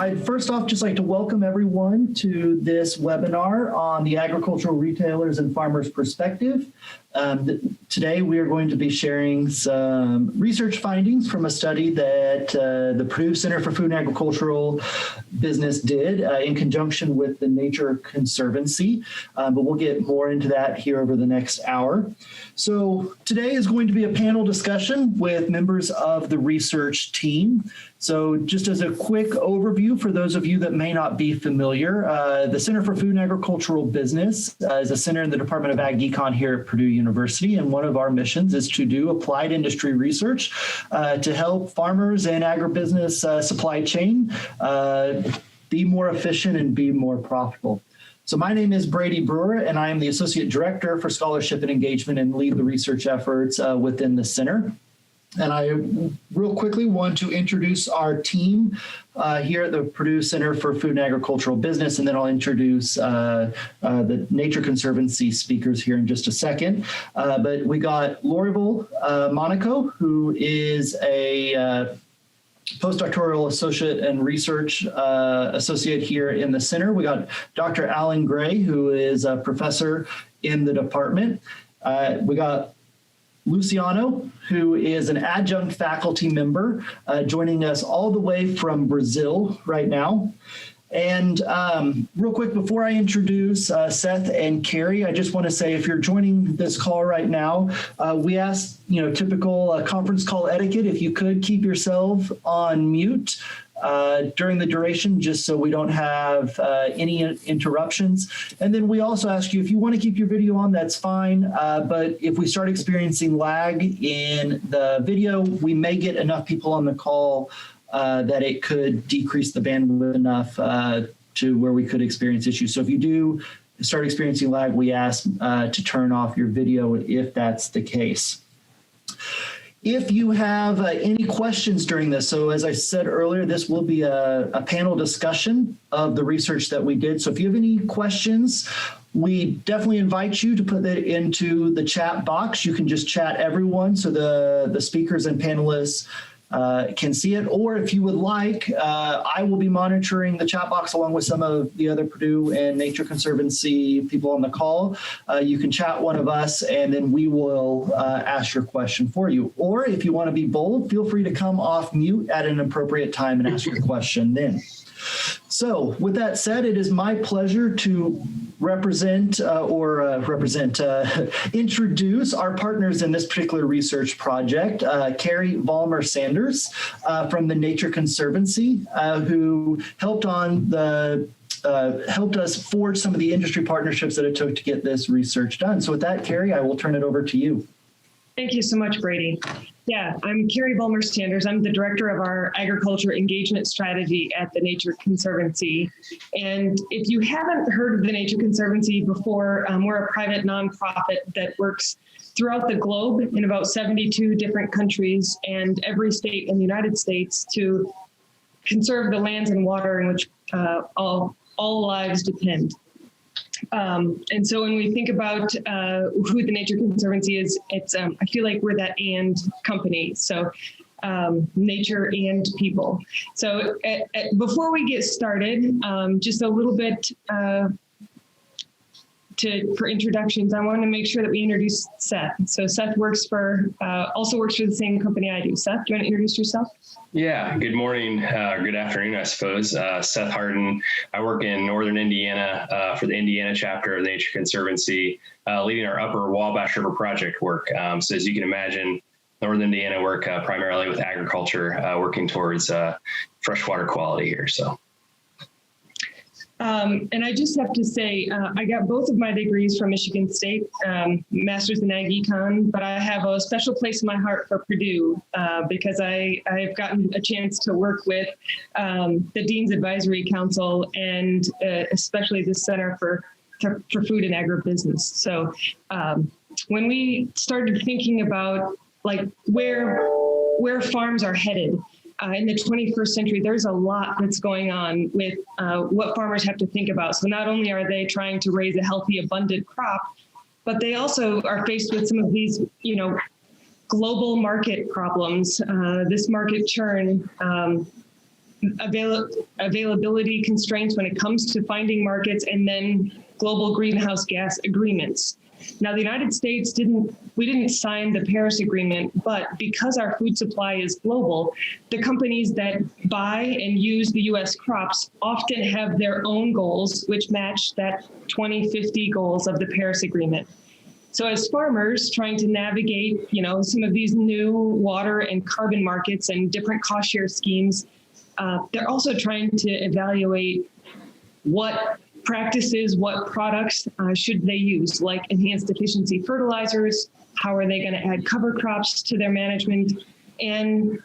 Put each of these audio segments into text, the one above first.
I'd first off just like to welcome everyone to this webinar on the agricultural retailers and farmers perspective. Today we are going to be sharing some research findings from a study that the Purdue Center for Food and Agricultural Business did in conjunction with the Nature Conservancy, but we'll get more into that here over the next hour. So today is going to be a panel discussion with members of the research team. So just as a quick overview for those of you that may not be familiar, the Center for Food and Agricultural Business is a center in the Department of Ag Econ here at Purdue University, and one of our missions is to do applied industry research to help farmers and agribusiness supply chain be more efficient and be more profitable. So my name is Brady Brewer, and I am the Associate Director for Scholarship and Engagement and lead the research efforts within the center. And I real quickly want to introduce our team here at the Purdue Center for Food and Agricultural Business, and then I'll introduce the Nature Conservancy speakers here in just a second. But we got Loriville Monaco, who is a postdoctoral associate and research associate here in the center. We got Dr. Alan Gray, who is a professor in the department. We got Luciano, who is an adjunct faculty member, joining us all the way from Brazil right now. And real quick, before I introduce Seth and Carrie, I just want to say if you're joining this call right now, we ask, typical conference call etiquette, if you could keep yourself on mute during the duration, just so we don't have any interruptions. And then we also ask you, if you want to keep your video on, that's fine. But if we start experiencing lag in the video, we may get enough people on the call that it could decrease the bandwidth enough to where we could experience issues. So if you do start experiencing lag, we ask to turn off your video if that's the case. If you have any questions during this, so as I said earlier, this will be a panel discussion of the research that we did. So if you have any questions, we definitely invite you to put that into the chat box. You can just chat everyone so the speakers and panelists can see it, or if you would like, I will be monitoring the chat box along with some of the other Purdue and Nature Conservancy people on the call. You can chat one of us, and then we will ask your question for you. Or if you want to be bold, feel free to come off mute at an appropriate time and ask your question then. So with that said, it is my pleasure to introduce our partners in this particular research project, Carrie Vollmer-Sanders from the Nature Conservancy, who helped us forge some of the industry partnerships that it took to get this research done. So with that, Carrie, I will turn it over to you. Thank you so much, Brady. Yeah, I'm Carrie Vollmer-Sanders. I'm the director of our agriculture engagement strategy at the Nature Conservancy. And if you haven't heard of the Nature Conservancy before, we're a private nonprofit that works throughout the globe in about 72 different countries and every state in the United States to conserve the lands and water in which all lives depend. And so when we think about who the Nature Conservancy is, it's I feel like we're that and company. So nature and people. So before we get started, just a little bit for introductions, I want to make sure that we introduce Seth. So Seth also works for the same company I do. Seth, do you want to introduce yourself? Yeah, good morning, good afternoon, I suppose. Seth Harden. I work in Northern Indiana for the Indiana chapter of the Nature Conservancy, leading our Upper Wabash River project work. So as you can imagine, Northern Indiana work primarily with agriculture, working towards freshwater quality here. So. And I just have to say, I got both of my degrees from Michigan State, Master's in Ag Econ, but I have a special place in my heart for Purdue because I've gotten a chance to work with the Dean's Advisory Council and especially the Center for Food and Agribusiness. So when we started thinking about like where farms are headed, in the 21st century, there's a lot that's going on with what farmers have to think about. So not only are they trying to raise a healthy, abundant crop, but they also are faced with some of these, global market problems, this market churn, availability constraints when it comes to finding markets, and then global greenhouse gas agreements. Now, the United States didn't sign the Paris Agreement, but because our food supply is global, the companies that buy and use the U.S. crops often have their own goals, which match that 2050 goals of the Paris Agreement. So as farmers trying to navigate, some of these new water and carbon markets and different cost share schemes, they're also trying to evaluate what practices, what products should they use, like enhanced efficiency fertilizers, how are they going to add cover crops to their management. And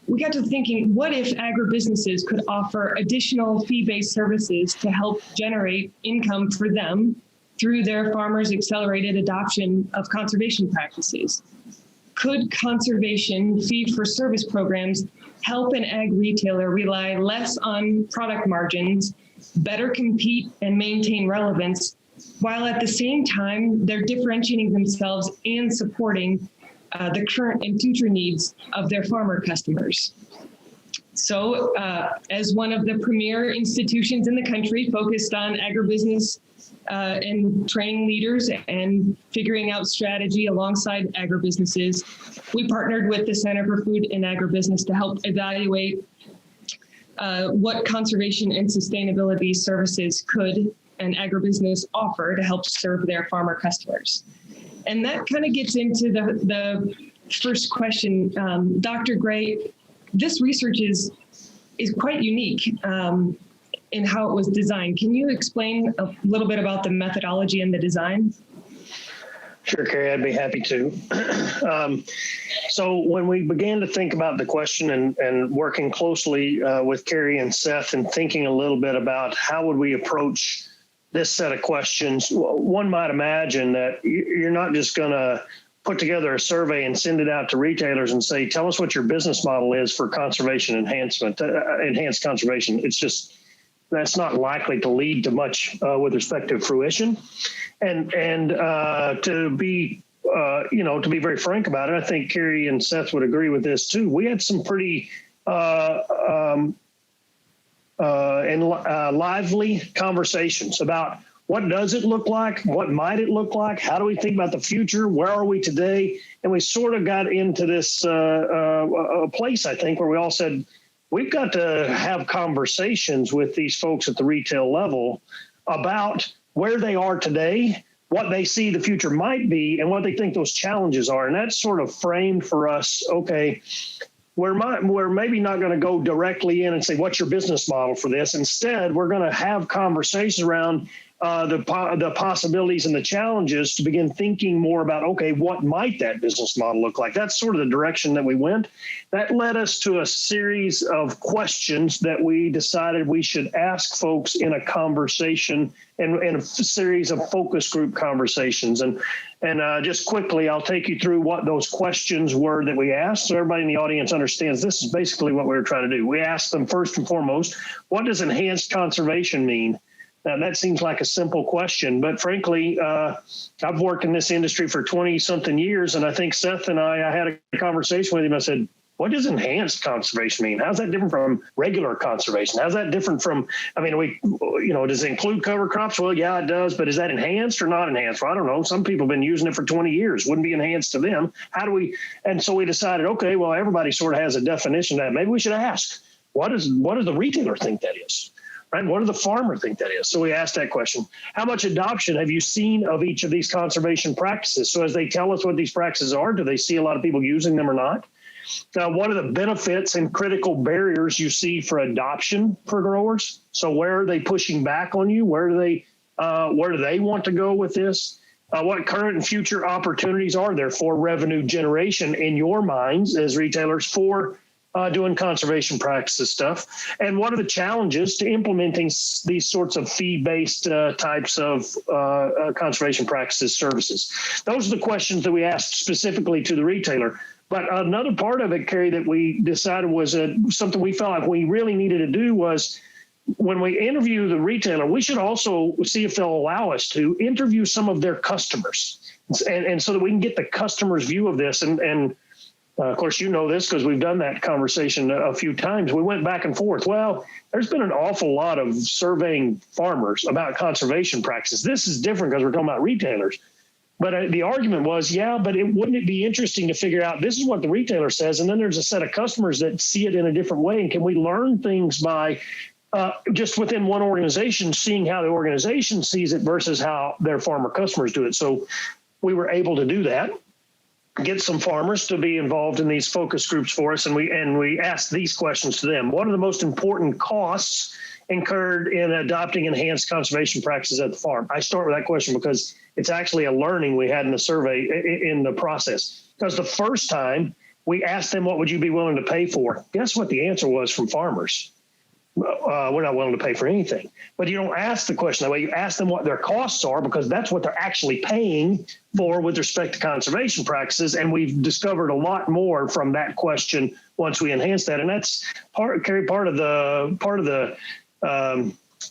we got to thinking, what if agribusinesses could offer additional fee-based services to help generate income for them through their farmers' accelerated adoption of conservation practices? Could conservation fee-for-service programs help an ag retailer rely less on product margins, better compete and maintain relevance, while at the same time they're differentiating themselves and supporting the current and future needs of their farmer customers? So as one of the premier institutions in the country focused on agribusiness and training leaders and figuring out strategy alongside agribusinesses, we partnered with the Center for Food and Agribusiness to help evaluate what conservation and sustainability services could an agribusiness offer to help serve their farmer customers. And that kind of gets into the first question. Dr. Gray, this research is quite unique in how it was designed. Can you explain a little bit about the methodology and the design? Sure, Carrie, I'd be happy to. So when we began to think about the question and working closely with Carrie and Seth and thinking a little bit about how would we approach this set of questions, one might imagine that you're not just going to put together a survey and send it out to retailers and say, tell us what your business model is for conservation enhancement, enhanced conservation. It's just, that's not likely to lead to much with respect to fruition. And to be very frank about it, I think Carrie and Seth would agree with this too. We had some pretty lively conversations about what does it look like, what might it look like, how do we think about the future, where are we today, and we sort of got into this place, I think, where we all said we've got to have conversations with these folks at the retail level about where they are today, what they see the future might be, and what they think those challenges are. And that's sort of framed for us, okay, we're maybe not going to go directly in and say, what's your business model for this? Instead, we're going to have conversations around the possibilities and the challenges to begin thinking more about, okay, what might that business model look like? That's sort of the direction that we went. That led us to a series of questions that we decided we should ask folks in a conversation and a series of focus group conversations. And just quickly, I'll take you through what those questions were that we asked so everybody in the audience understands this is basically what we were trying to do. We asked them first and foremost, what does enhanced conservation mean? Now, that seems like a simple question, but frankly, I've worked in this industry for 20-something years, and I think Seth and I had a conversation with him. I said, what does enhanced conservation mean? How's that different from regular conservation? How's that different from, does it include cover crops? Well, yeah, it does, but is that enhanced or not enhanced? Well, I don't know. Some people have been using it for 20 years. Wouldn't be enhanced to them. And so we decided, okay, well, everybody sort of has a definition of that. Maybe we should ask, what does the retailer think that is? Right? What do the farmer think that is? So we asked that question. How much adoption have you seen of each of these conservation practices? So as they tell us what these practices are, do they see a lot of people using them or not? What are the benefits and critical barriers you see for adoption for growers? So where are they pushing back on you? Where do they want to go with this? What current and future opportunities are there for revenue generation in your minds as retailers for doing conservation practices stuff? And what are the challenges to implementing these sorts of fee-based types of conservation practices services? Those are the questions that we asked specifically to the retailer. But another part of it, Carrie, that we decided was something we felt like we really needed to do was when we interview the retailer, we should also see if they'll allow us to interview some of their customers. And so that we can get the customer's view of this. And Of course, you know this because we've done that conversation a few times. We went back and forth. Well, there's been an awful lot of surveying farmers about conservation practices. This is different because we're talking about retailers. But the argument was, yeah, but wouldn't it be interesting to figure out this is what the retailer says, and then there's a set of customers that see it in a different way, and can we learn things by just within one organization, seeing how the organization sees it versus how their farmer customers do it? So we were able to do that, get some farmers to be involved in these focus groups for us, and we asked these questions to them. What are the most important costs incurred in adopting enhanced conservation practices at the farm? I start with that question because it's actually a learning we had in the survey in the process. Because the first time we asked them, what would you be willing to pay for? Guess what the answer was from farmers? We're not willing to pay for anything. But you don't ask the question that way. You ask them what their costs are, because that's what they're actually paying for with respect to conservation practices. And we've discovered a lot more from that question once we enhance that. And that's part of the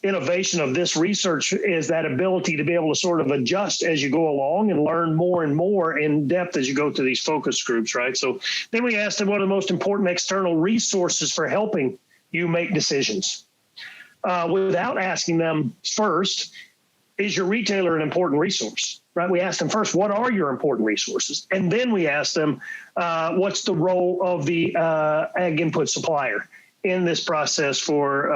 innovation of this research is that ability to be able to sort of adjust as you go along and learn more and more in depth as you go to these focus groups, right? So then we asked them what are the most important external resources for helping you make decisions. Without asking them first, is your retailer an important resource, right? We asked them first, what are your important resources? And then we asked them, what's the role of the ag input supplier in this process for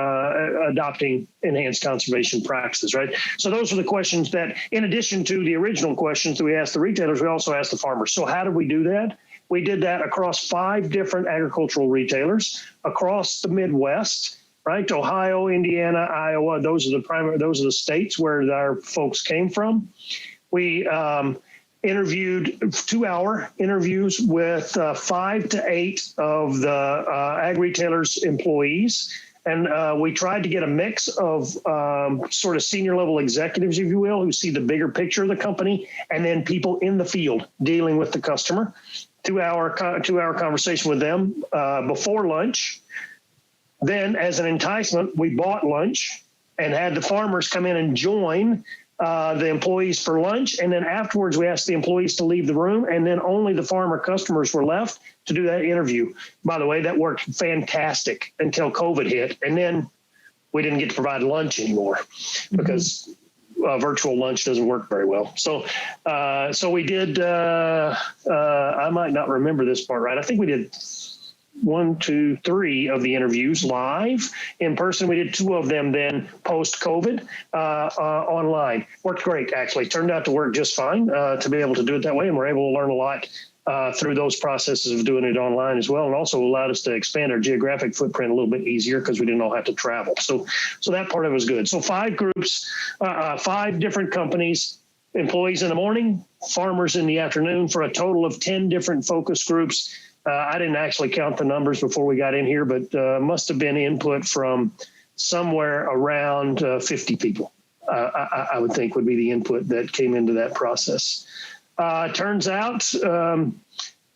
adopting enhanced conservation practices, right? So those are the questions that, in addition to the original questions that we asked the retailers, we also asked the farmers. So how did we do that? We did that across 5 different agricultural retailers across the Midwest, right? Ohio, Indiana, Iowa, those are the states where our folks came from. We interviewed 2-hour interviews with 5 to 8 of the ag retailers' employees. And we tried to get a mix of sort of senior level executives, if you will, who see the bigger picture of the company, and then people in the field dealing with the customer. 2-hour conversation with them before lunch. Then as an enticement, we bought lunch and had the farmers come in and join the employees for lunch. And then afterwards, we asked the employees to leave the room, and then only the farmer customers were left to do that interview. By the way, that worked fantastic until COVID hit. And then we didn't get to provide lunch anymore because virtual lunch doesn't work very well. So we did, I might not remember this part right. I think we did 1, 2, 3 of the interviews live in person. We did 2 of them then post-COVID online. Worked great, actually. Turned out to work just fine to be able to do it that way. And we're able to learn a lot through those processes of doing it online as well. And also allowed us to expand our geographic footprint a little bit easier because we didn't all have to travel. So that part of it was good. So 5 groups, 5 different companies, employees in the morning, farmers in the afternoon, for a total of 10 different focus groups. I didn't actually count the numbers before we got in here, but must have been input from somewhere around 50 people, I would think would be the input that came into that process. Turns out,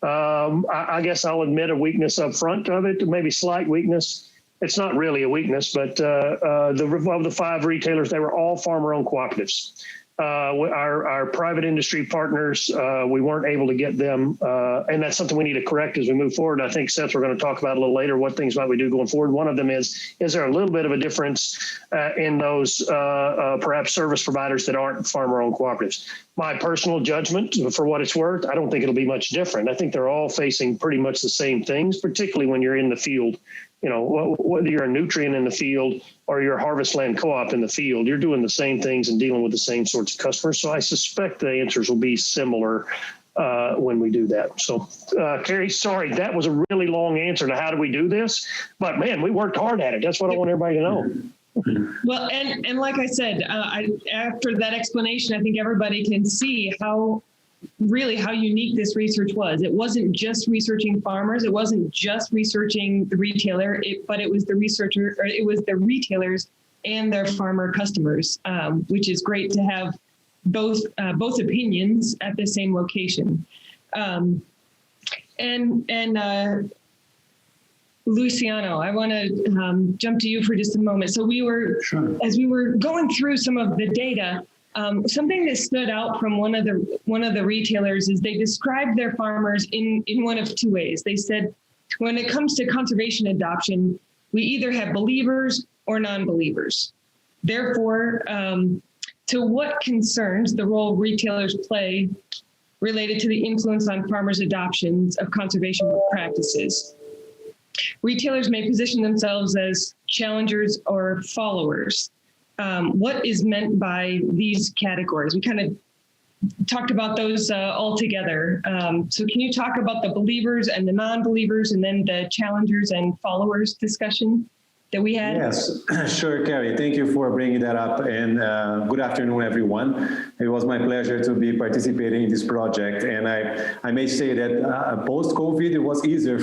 I guess I'll admit a weakness up front of it, maybe slight weakness. It's not really a weakness, but of the 5 retailers, they were all farmer-owned cooperatives. Our private industry partners, we weren't able to get them, and that's something we need to correct as we move forward. I think, Seth, we're going to talk about a little later what things might we do going forward. One of them is there a little bit of a difference in those perhaps service providers that aren't farmer-owned cooperatives? My personal judgment, for what it's worth, I don't think it'll be much different. I think they're all facing pretty much the same things, particularly when you're in the field. You know, whether you're a nutrient in the field or you're a harvest land co-op in the field, you're doing the same things and dealing with the same sorts of customers. So I suspect the answers will be similar when we do that. So, Carrie, sorry, that was a really long answer to how do we do this? But, man, we worked hard at it. That's what I want everybody to know. Well, and like I said, after that explanation, I think everybody can see how unique this research was. It wasn't just researching farmers. It wasn't just researching the retailer, but it was the researcher, or it was the retailers and their farmer customers, which is great to have both opinions at the same location. And Luciano, I want to jump to you for just a moment. So as we were going through some of the data, Something that stood out from one of the retailers is they described their farmers in one of two ways. They said, when it comes to conservation adoption, we either have believers or non-believers. Therefore, to what concerns the role retailers play related to the influence on farmers' adoptions of conservation practices. Retailers may position themselves as challengers or followers. What is meant by these categories? We kind of talked about those all together. So can you talk about the believers and the non-believers and then the challengers and followers discussion that we had? Yes, sure, Carrie. Thank you for bringing that up, and good afternoon, everyone. It was my pleasure to be participating in this project, and I may say that post-COVID, it was easier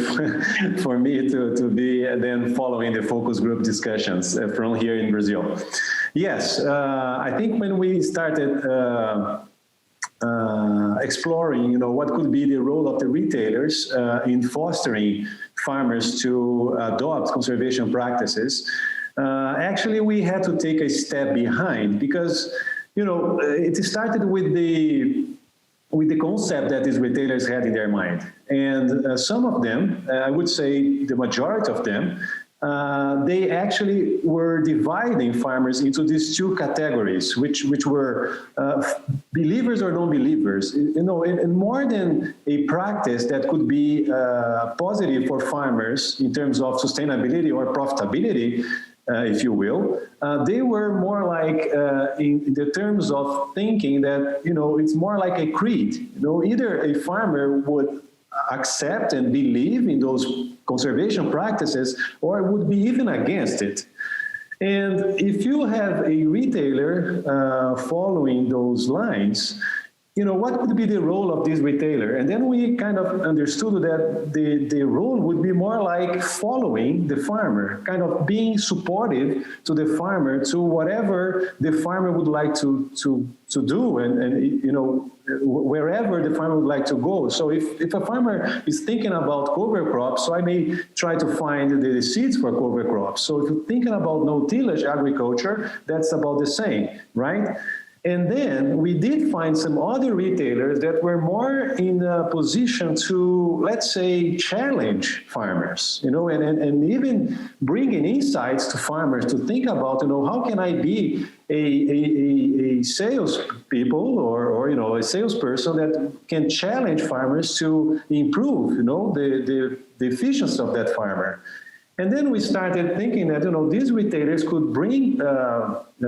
for me to be then following the focus group discussions from here in Brazil. Yes, I think when we started exploring, what could be the role of the retailers in fostering farmers to adopt conservation practices, actually we had to take a step behind because, it started with the concept that these retailers had in their mind. And some of them, I would say the majority of them, they actually were dividing farmers into these two categories, which were believers or non-believers. And more than a practice that could be positive for farmers in terms of sustainability or profitability, if you will, they were more like in the terms of thinking that, it's more like a creed. Either a farmer would accept and believe in those conservation practices, or would be even against it. And if you have a retailer following those lines, what would be the role of this retailer? And then we kind of understood that the role would be more like following the farmer, kind of being supportive to the farmer, to whatever the farmer would like to do, and wherever the farmer would like to go. So if a farmer is thinking about cover crops, so I may try to find the seeds for cover crops. So if you're thinking about no-tillage agriculture, that's about the same, right? And then we did find some other retailers that were more in a position to, let's say, challenge farmers, and even bringing insights to farmers to think about, how can I be a salespeople or a salesperson that can challenge farmers to improve, the efficiency of that farmer. And then we started thinking that, these retailers could bring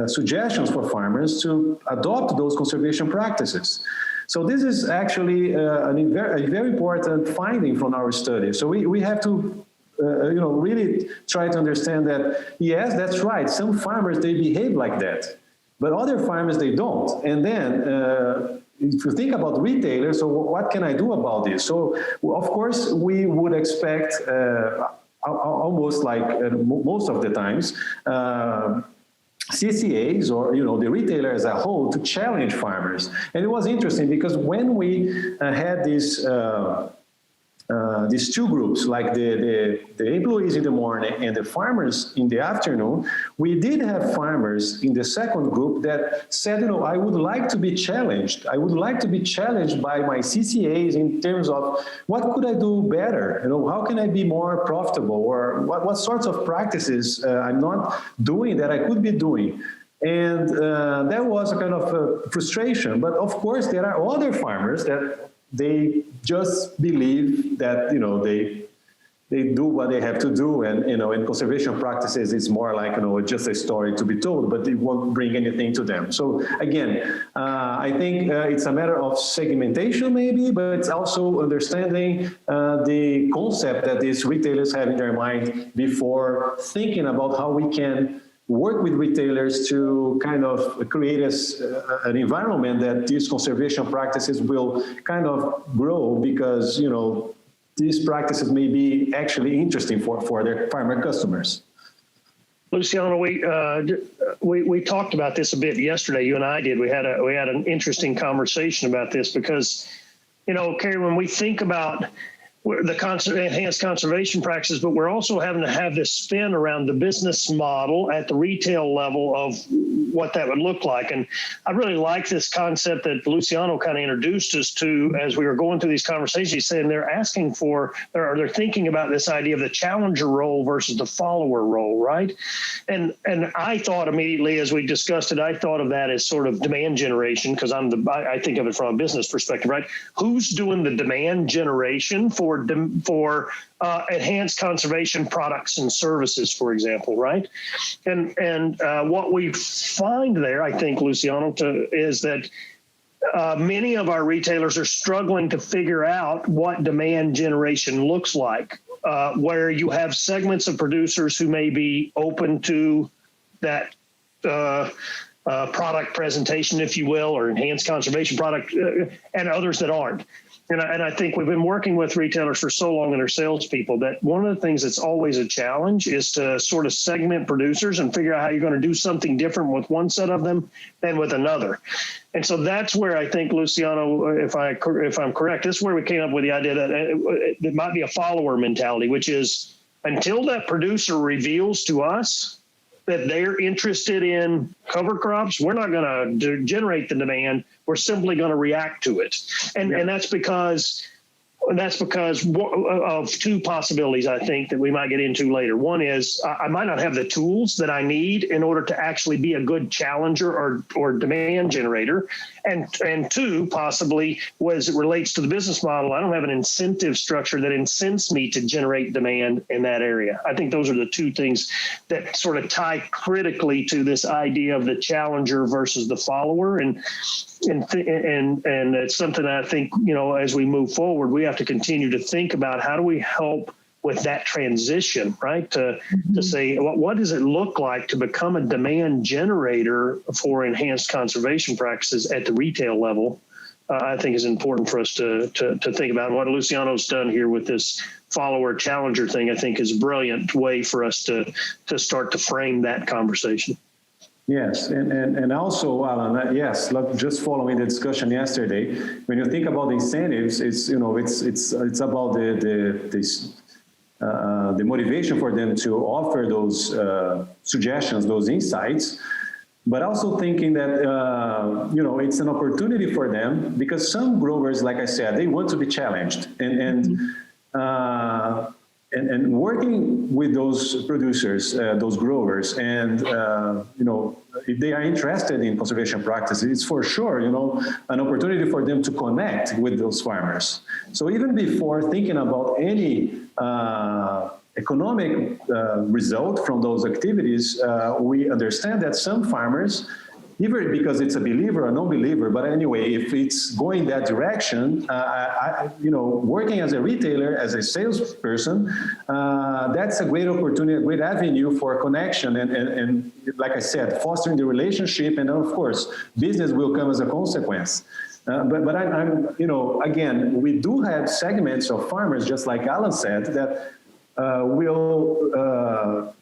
suggestions for farmers to adopt those conservation practices. So this is actually a very important finding from our study. So we have to, really try to understand that, yes, that's right. Some farmers, they behave like that, but other farmers, they don't. And then if you think about retailers, so what can I do about this? So, of course, we would expect almost like most of the times, CCAs or the retailer as a whole to challenge farmers. And it was interesting because when we had these two groups, like the employees in the morning and the farmers in the afternoon, we did have farmers in the second group that said, I would like to be challenged. I would like to be challenged by my CCAs in terms of what could I do better? How can I be more profitable? Or what sorts of practices I'm not doing that I could be doing? And that was a kind of frustration. But of course, there are other farmers that they just believe that, they do what they have to do. And, in conservation practices, it's more like, just a story to be told, but it won't bring anything to them. So again, I think it's a matter of segmentation maybe, but it's also understanding the concept that these retailers have in their mind before thinking about how we can work with retailers to kind of create an environment that these conservation practices will kind of grow because, these practices may be actually interesting for their farmer customers. Luciano, we talked about this a bit yesterday. You and I did. We had an interesting conversation about this because, Carrie, when we think about enhanced conservation practices, but we're also having to have this spin around the business model at the retail level of what that would look like. And I really like this concept that Luciano kind of introduced us to as we were going through these conversations. He's saying they're asking for, or they're thinking about this idea of the challenger role versus the follower role, right? And I thought immediately as we discussed it, I thought of that as sort of demand generation, because I think of it from a business perspective, right? Who's doing the demand generation for enhanced conservation products and services, for example, right? And what we find there, I think, Luciano, is that many of our retailers are struggling to figure out what demand generation looks like, where you have segments of producers who may be open to that product presentation, if you will, or enhanced conservation product, and others that aren't. And I think we've been working with retailers for so long and their salespeople that one of the things that's always a challenge is to sort of segment producers and figure out how you're going to do something different with one set of them than with another. And so that's where I think, Luciano, if I'm correct, this is where we came up with the idea that it might be a follower mentality, which is until that producer reveals to us that they're interested in cover crops, we're not going to generate the demand. We're simply going to react to it. And that's because of two possibilities, I think, that we might get into later. One is I might not have the tools that I need in order to actually be a good challenger or demand generator. And two, possibly, as it relates to the business model, I don't have an incentive structure that incents me to generate demand in that area. I think those are the two things that sort of tie critically to this idea of the challenger versus the follower. And it's something that I think, as we move forward, we have to continue to think about how do we help with that transition, right? To say, what does it look like to become a demand generator for enhanced conservation practices at the retail level? I think is important for us to think about. And what Luciano's done here with this follower challenger thing, I think is a brilliant way for us to start to frame that conversation. Yes, and also, Alan, yes, just following the discussion yesterday, when you think about the incentives, it's about the motivation for them to offer those suggestions, those insights, but also thinking that it's an opportunity for them, because some growers, like I said, they want to be challenged, and working with those producers, those growers, and if they are interested in conservation practices, it's for sure an opportunity for them to connect with those farmers. So even before thinking about any economic result from those activities, we understand that some farmers, either because it's a believer or non-believer, but anyway, if it's going that direction, working as a retailer, as a salesperson, that's a great opportunity, a great avenue for connection, and like I said, fostering the relationship, and of course, business will come as a consequence. But I'm again, we do have segments of farmers, just like Alan said, that will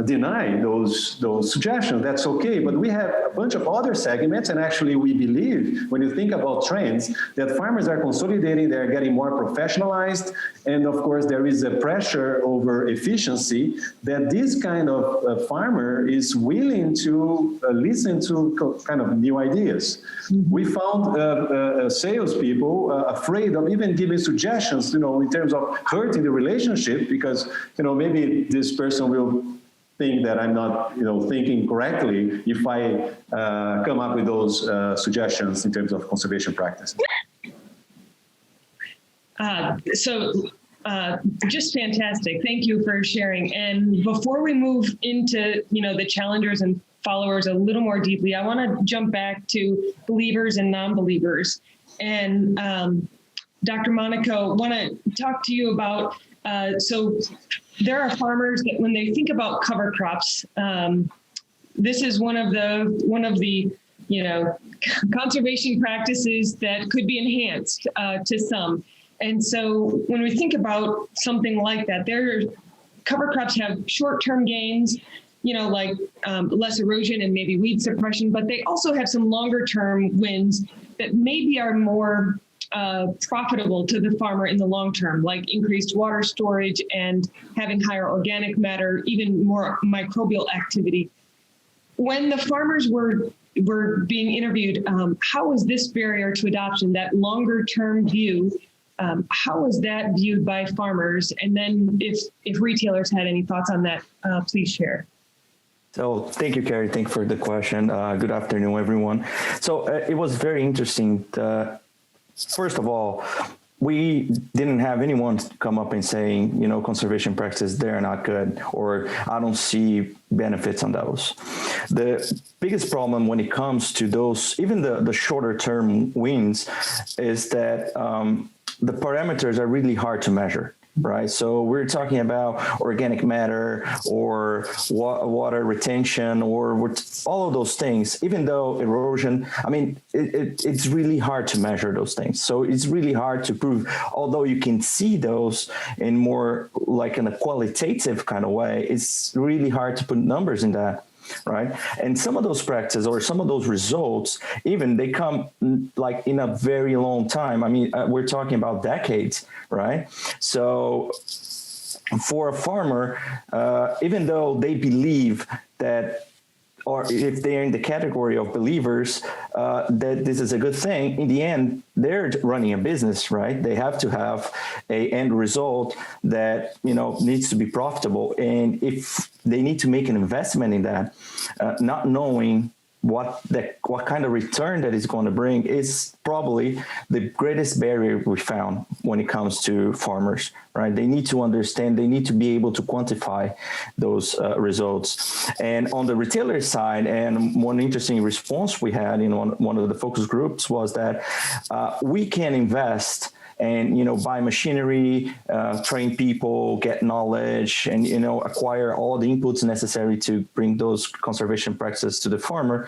deny those suggestions. That's okay, but we have a bunch of other segments, and actually we believe, when you think about trends, that farmers are consolidating, they're getting more professionalized, and of course there is a pressure over efficiency that this kind of farmer is willing to listen to kind of new ideas. We found salespeople afraid of even giving suggestions, in terms of hurting the relationship, because maybe this person will think that I'm not, thinking correctly if I come up with those suggestions in terms of conservation practices. Just fantastic. Thank you for sharing. And before we move into, the challengers and followers a little more deeply, I want to jump back to believers and non-believers. And Dr. Monaco, want to talk to you about, so there are farmers that when they think about cover crops, this is one of the conservation practices that could be enhanced to some. And so when we think about something like that, cover crops have short-term gains, like less erosion and maybe weed suppression, but they also have some longer-term wins that maybe are more profitable to the farmer in the long term, like increased water storage and having higher organic matter, even more microbial activity. When the farmers were being interviewed, how was this barrier to adoption, that longer term view, how was that viewed by farmers? And then if retailers had any thoughts on that, please share. So thank you, Carrie. Thank you for the question. Good afternoon, everyone. So it was very interesting. First of all, we didn't have anyone come up and saying, conservation practices, they're not good, or I don't see benefits on those. The biggest problem when it comes to those, even the shorter term wins, is that the parameters are really hard to measure. Right. So we're talking about organic matter or water retention or all of those things, even though erosion, it's really hard to measure those things. So it's really hard to prove, although you can see those in more like in a qualitative kind of way, it's really hard to put numbers in that. Right. And some of those practices or some of those results, even they come like in a very long time. We're talking about decades. Right. So for a farmer, even though they believe that, or if they're in the category of believers, that this is a good thing, in the end, they're running a business, right? They have to have a end result that, needs to be profitable. And if they need to make an investment in that, not knowing what kind of return that is going to bring is probably the greatest barrier we found when it comes to farmers, right? They need to understand, they need to be able to quantify those results. And on the retailer side, and one interesting response we had in one of the focus groups was that we can invest and, buy machinery, train people, get knowledge, and, acquire all the inputs necessary to bring those conservation practices to the farmer.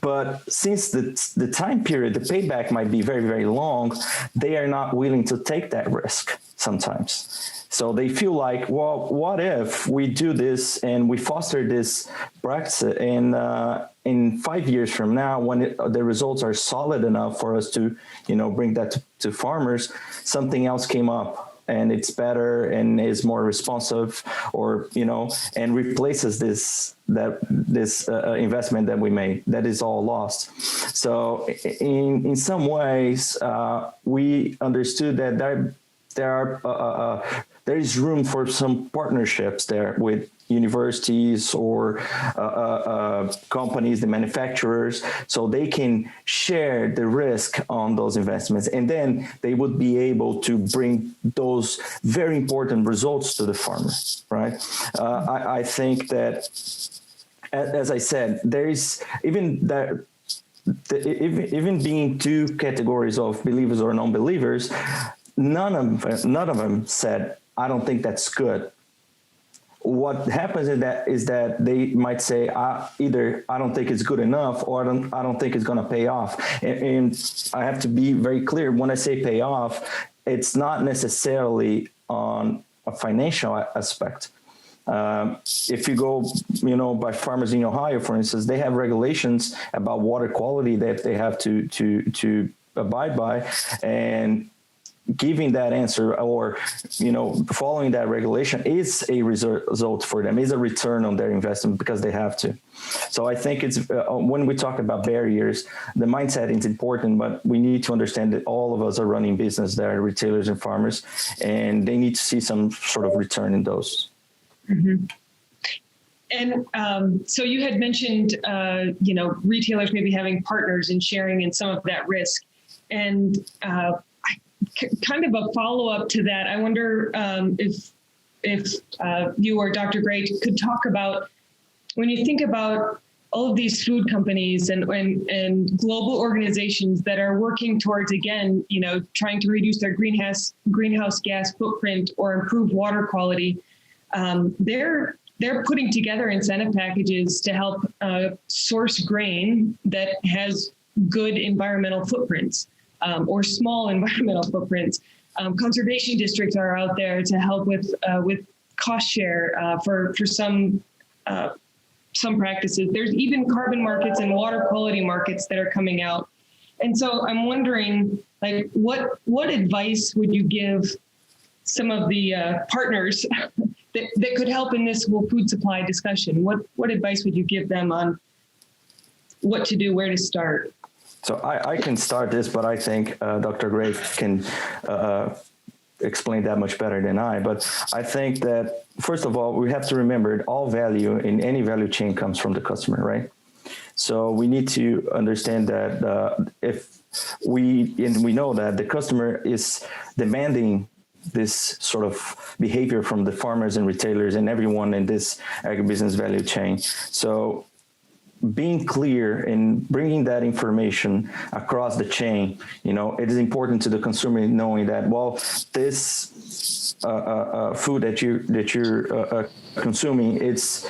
But since the time period, the payback might be very, very long, they are not willing to take that risk sometimes. So they feel like, well, what if we do this and we foster this practice and in 5 years from now, when the results are solid enough for us to, bring that to farmers, something else came up and it's better and is more responsive, or, and replaces this investment that we made. That is all lost. So in some ways, we understood that there is room for some partnerships there with universities or companies, the manufacturers, so they can share the risk on those investments. And then they would be able to bring those very important results to the farmer, right? I think that, as I said, there is even that, even being two categories of believers or non-believers, none of them said, I don't think that's good. What happens is that they might say either I don't think it's good enough, or I don't think it's going to pay off. And I have to be very clear, when I say pay off, it's not necessarily on a financial aspect. If you go, by farmers in Ohio, for instance, they have regulations about water quality that they have to abide by, and giving that answer or, following that regulation is a result for them, is a return on their investment because they have to. So I think it's when we talk about barriers, the mindset is important, but we need to understand that all of us are running business there, retailers and farmers, and they need to see some sort of return in those. Mm-hmm. And so you had mentioned, retailers maybe having partners and sharing in some of that risk. And kind of a follow-up to that, I wonder if you or Dr. Gray could talk about, when you think about all of these food companies and global organizations that are working towards, again, trying to reduce their greenhouse gas footprint or improve water quality, they're putting together incentive packages to help source grain that has good environmental footprints. Or small environmental footprints. Conservation districts are out there to help with cost share for some practices. There's even carbon markets and water quality markets that are coming out. And so I'm wondering, Like what advice would you give some of the partners that could help in this whole food supply discussion? What advice would you give them on what to do, where to start? So I can start this, but I think Dr. Gray can explain that much better than I. But I think that, first of all, we have to remember all value in any value chain comes from the customer, right? So we need to understand that if we know that the customer is demanding this sort of behavior from the farmers and retailers and everyone in this agribusiness value chain. So being clear and bringing that information across the chain, it is important to the consumer knowing that, well, this food that you're consuming, it's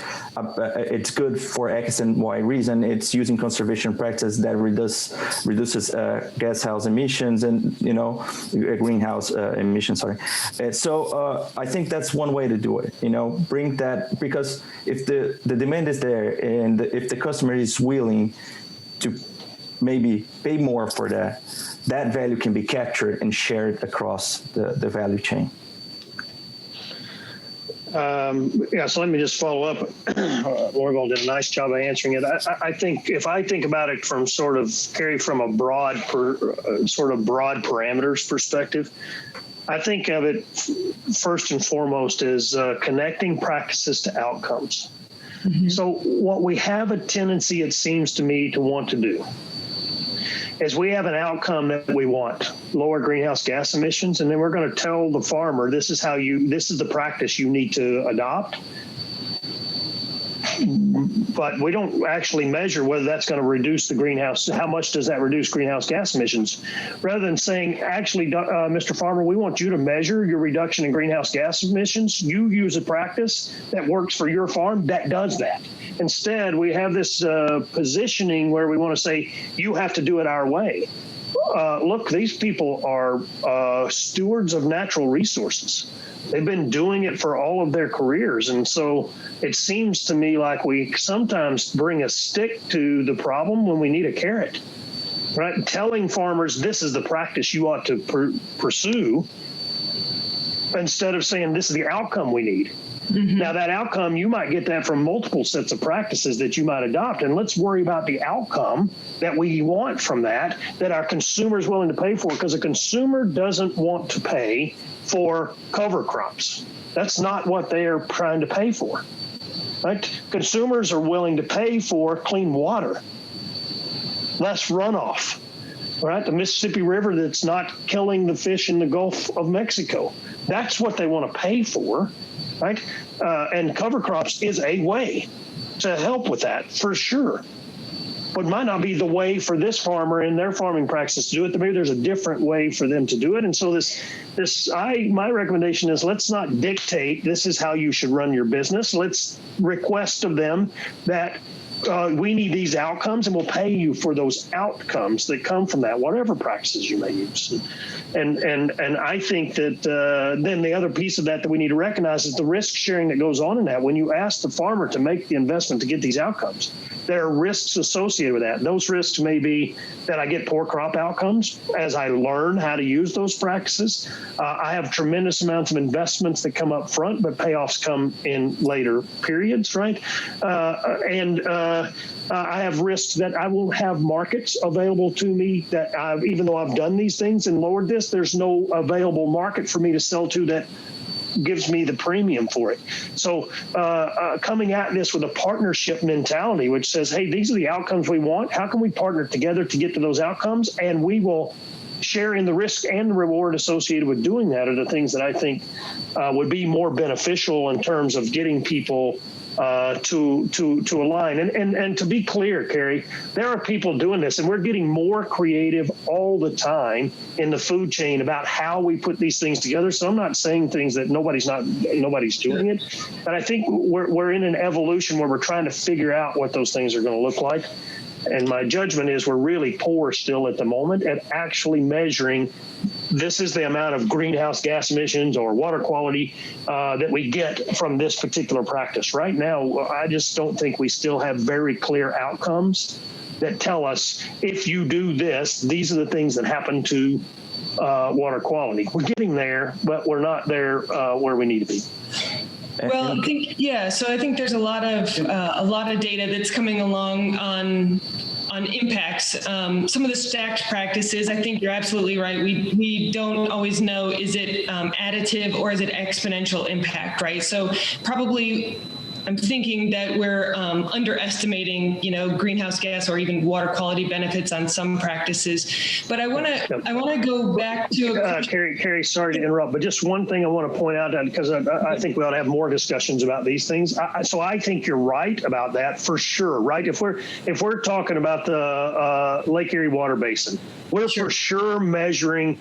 good for X and Y reason. It's using conservation practice that reduces gas house emissions and greenhouse emissions. Sorry. So I think that's one way to do it. Bring that, because if the demand is there and if the customer is willing to maybe pay more for that value can be captured and shared across the value chain. So let me just follow up. Lorval did a nice job of answering it. I think if I think about it from sort of a broad parameters perspective, I think of it first and foremost as connecting practices to outcomes. Mm-hmm. So what we have a tendency, it seems to me, to want to do is we have an outcome that we want, lower greenhouse gas emissions, and then we're going to tell the farmer, this is the practice you need to adopt. But we don't actually measure whether that's going to reduce how much does that reduce greenhouse gas emissions? Rather than saying, actually, Mr. Farmer, we want you to measure your reduction in greenhouse gas emissions. You use a practice that works for your farm that does that. Instead, we have this positioning where we want to say, you have to do it our way. Look, these people are stewards of natural resources. They've been doing it for all of their careers. And so it seems to me like we sometimes bring a stick to the problem when we need a carrot, right? Telling farmers this is the practice you ought to pursue instead of saying this is the outcome we need. Mm-hmm. Now, that outcome, you might get that from multiple sets of practices that you might adopt. And let's worry about the outcome that we want from that our consumer is willing to pay for, because a consumer doesn't want to pay for cover crops. That's not what they are trying to pay for, right? Consumers are willing to pay for clean water, less runoff, right? The Mississippi River that's not killing the fish in the Gulf of Mexico. That's what they want to pay for. Right? And cover crops is a way to help with that, for sure. But might not be the way for this farmer in their farming practice to do it. Maybe there's a different way for them to do it. And so my recommendation is, let's not dictate this is how you should run your business. Let's request of them that we need these outcomes, and we'll pay you for those outcomes that come from that, whatever practices you may use. And I think that then the other piece of that we need to recognize is the risk sharing that goes on in that. When you ask the farmer to make the investment to get these outcomes, there are risks associated with that. Those risks may be that I get poor crop outcomes as I learn how to use those practices. I have tremendous amounts of investments that come up front, but payoffs come in later periods, right? I have risks that I won't have markets available to me that even though I've done these things and lowered this, there's no available market for me to sell to that gives me the premium for it. So coming at this with a partnership mentality, which says, hey, these are the outcomes we want. How can we partner together to get to those outcomes? And we will share in the risk and the reward associated with doing that are the things that I think would be more beneficial in terms of getting people to align. And to be clear, Carrie, there are people doing this, and we're getting more creative all the time in the food chain about how we put these things together. So I'm not saying things that nobody's doing it, but I think we're in an evolution where we're trying to figure out what those things are going to look like. And my judgment is we're really poor still at the moment at actually measuring this is the amount of greenhouse gas emissions or water quality that we get from this particular practice. Right now, I just don't think we still have very clear outcomes that tell us if you do this, these are the things that happen to water quality. We're getting there, but we're not there where we need to be. Well, so I think there's a lot of data that's coming along on impacts. Some of the stacked practices, I think you're absolutely right. We don't always know, is it additive or is it exponential impact, right? So probably I'm thinking that we're underestimating, greenhouse gas or even water quality benefits on some practices. But I want to go back to Carrie, sorry to interrupt, but just one thing I want to point out, because I think we ought to have more discussions about these things. So I think you're right about that for sure, right? If we're talking about the Lake Erie Water Basin, we're for sure measuring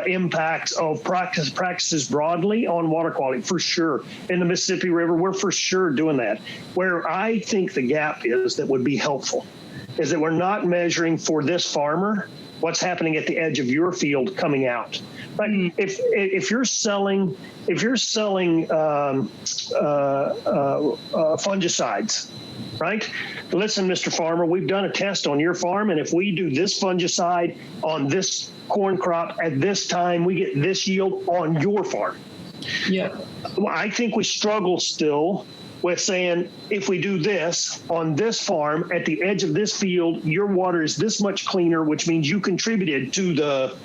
impacts of practices broadly on water quality, for sure. In the Mississippi River, we're for sure doing that. Where I think the gap is that would be helpful is that we're not measuring for this farmer what's happening at the edge of your field coming out. But if you're selling fungicides, right? Listen, Mr. Farmer, we've done a test on your farm, and if we do this fungicide on this corn crop at this time, we get this yield on your farm. Yeah. Well, I think we struggle still with saying, if we do this on this farm at the edge of this field, your water is this much cleaner, which means you contributed to the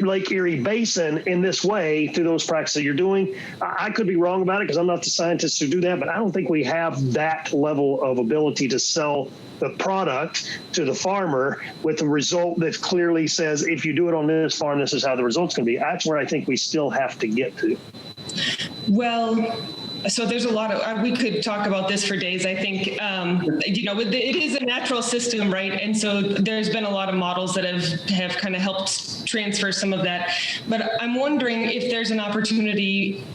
Lake Erie Basin in this way through those practices you're doing. I could be wrong about it because I'm not the scientist who do that, but I don't think we have that level of ability to sell the product to the farmer with a result that clearly says, if you do it on this farm, this is how the result's going to be. That's where I think we still have to get to. Well, so there's a lot of, we could talk about this for days. I think, it is a natural system, right? And so there's been a lot of models that have kind of helped transfer some of that. But I'm wondering if there's an opportunity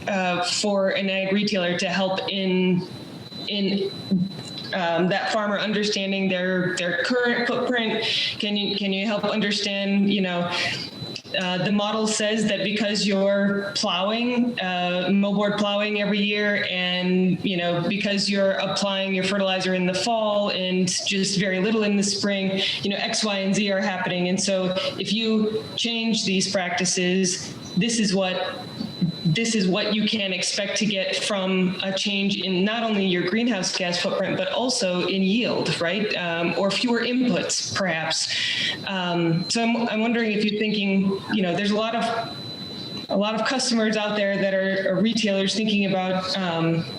for an ag retailer to help in that farmer understanding their current footprint. Can you help understand, the model says that because you're plowing, moldboard plowing every year, and because you're applying your fertilizer in the fall and just very little in the spring, X, Y, and Z are happening. And so if you change these practices, this is what you can expect to get from a change in not only your greenhouse gas footprint, but also in yield, right? Or fewer inputs, perhaps. So I'm wondering if you're thinking, there's a lot of customers out there that are retailers thinking about,